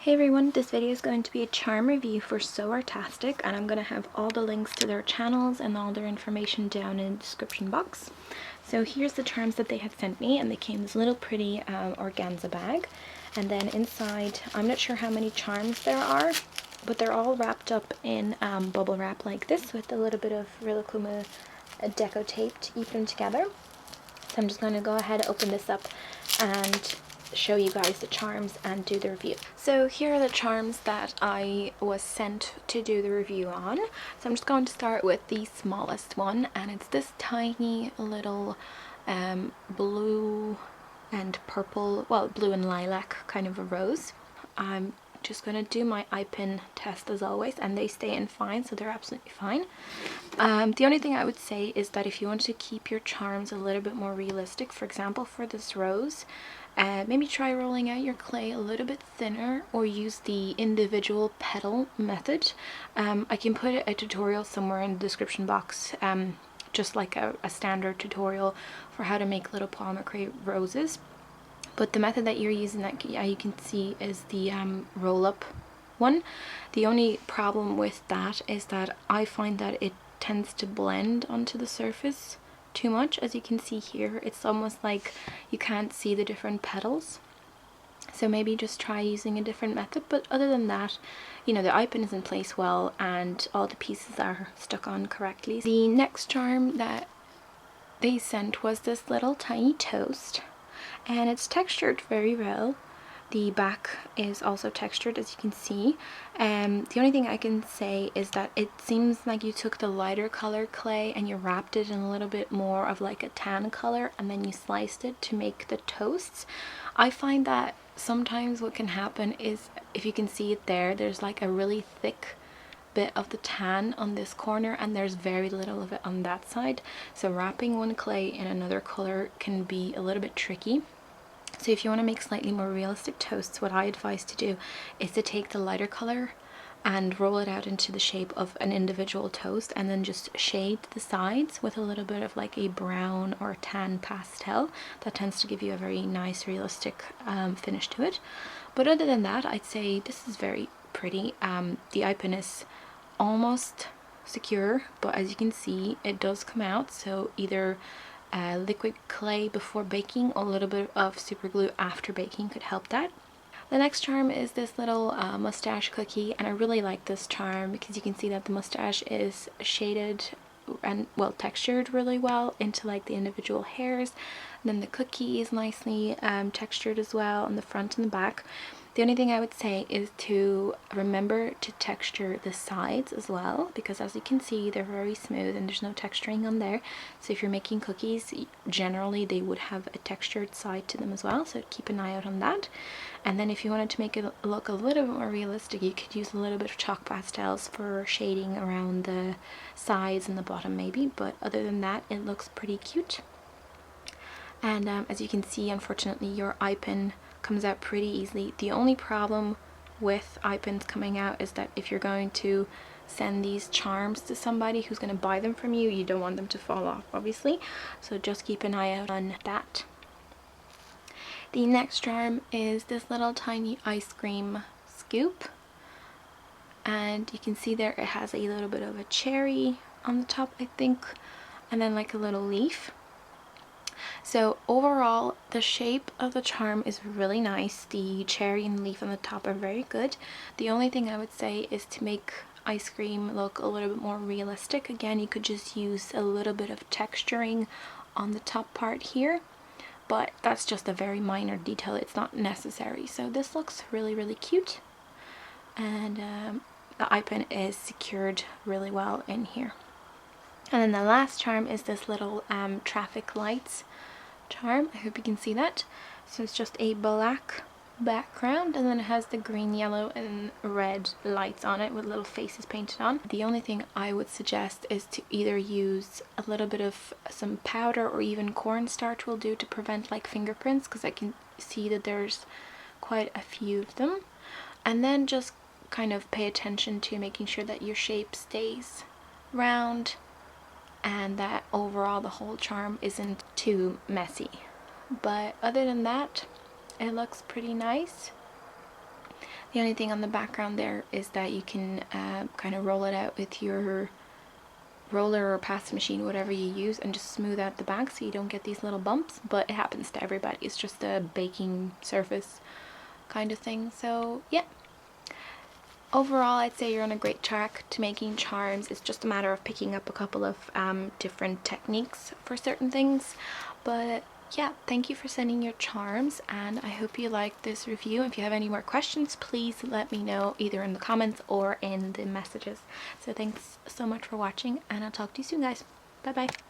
Hey everyone, this video is going to be a charm review for Soartastic, and I'm going to have all the links to their channels and all their information down in the description box. So here's the charms that they had sent me, and they came in this little pretty organza bag. And then inside, I'm not sure how many charms there are, but they're all wrapped up in bubble wrap like this with a little bit of Rilakkuma deco tape to keep them together. So I'm just going to go ahead and open this up and show you guys the charms and do the review. So here are the charms that I was sent to do the review on. So I'm just going to start with the smallest one, and it's this tiny little blue and purple, well, blue and lilac kind of a rose. I'm just going to do my eye pin test as always, and they stay in fine, so they're absolutely fine. The only thing I would say is that if you want to keep your charms a little bit more realistic, for example for this rose, maybe try rolling out your clay a little bit thinner, or use the individual petal method. I can put a tutorial somewhere in the description box, just like a standard tutorial for how to make little pomegranate roses. But the method that you're using, that you can see, is the roll-up one. The only problem with that is that I find that it tends to blend onto the surface too much. As you can see here, it's almost like you can't see the different petals. So maybe just try using a different method. But other than that, you know, the eye pin is in place well and all the pieces are stuck on correctly. The next charm that they sent was this little tiny toast, and it's textured very well. The back is also textured, as you can see. The only thing I can say is that it seems like you took the lighter color clay and you wrapped it in a little bit more of like a tan color, and then you sliced it to make the toasts. I find that sometimes what can happen is, if you can see it there, there's like a really thick bit of the tan on this corner and there's very little of it on that side. So wrapping one clay in another color can be a little bit tricky. So if you want to make slightly more realistic toasts, what I advise to do is to take the lighter color and roll it out into the shape of an individual toast, and then just shade the sides with a little bit of like a brown or tan pastel. That tends to give you a very nice realistic finish to it. But other than that, I'd say this is very pretty. The eye pin is almost secure, but as you can see, it does come out. So either liquid clay before baking or a little bit of super glue after baking could help that. The next charm is this little mustache cookie, and I really like this charm because you can see that the mustache is shaded and well textured really well into like the individual hairs, and then the cookie is nicely textured as well on the front and the back. The only thing I would say is to remember to texture the sides as well, because as you can see, they're very smooth and there's no texturing on there. So if you're making cookies, generally they would have a textured side to them as well, so keep an eye out on that. And then if you wanted to make it look a little bit more realistic, you could use a little bit of chalk pastels for shading around the sides and the bottom maybe, but other than that, it looks pretty cute. And as you can see, unfortunately your eye pin comes out pretty easily. The only problem with eye pins coming out is that if you're going to send these charms to somebody who's going to buy them from you, you don't want them to fall off, obviously, so just keep an eye out on that. The next charm is this little tiny ice cream scoop, and you can see there it has a little bit of a cherry on the top, I think, and then like a little leaf. So overall, the shape of the charm is really nice. The cherry and leaf on the top are very good. The only thing I would say is to make ice cream look a little bit more realistic. Again, you could just use a little bit of texturing on the top part here, but that's just a very minor detail. It's not necessary. So this looks really, really cute. And the eye pin is secured really well in here. And then the last charm is this little traffic lights charm. I hope you can see that. So it's just a black background, and then it has the green, yellow and red lights on it with little faces painted on. The only thing I would suggest is to either use a little bit of some powder or even cornstarch will do to prevent like fingerprints, because I can see that there's quite a few of them. And then just kind of pay attention to making sure that your shape stays round and that overall the whole charm isn't too messy. But other than that, it looks pretty nice. The only thing on the background there is that you can kind of roll it out with your roller or pasta machine, whatever you use, and just smooth out the back so you don't get these little bumps. But it happens to everybody, it's just a baking surface kind of thing. So yeah, overall I'd say you're on a great track to making charms. It's just a matter of picking up a couple of different techniques for certain things. But yeah, thank you for sending your charms, and I hope you liked this review. If you have any more questions, please let me know either in the comments or in the messages. So thanks so much for watching, and I'll talk to you soon, guys. Bye bye.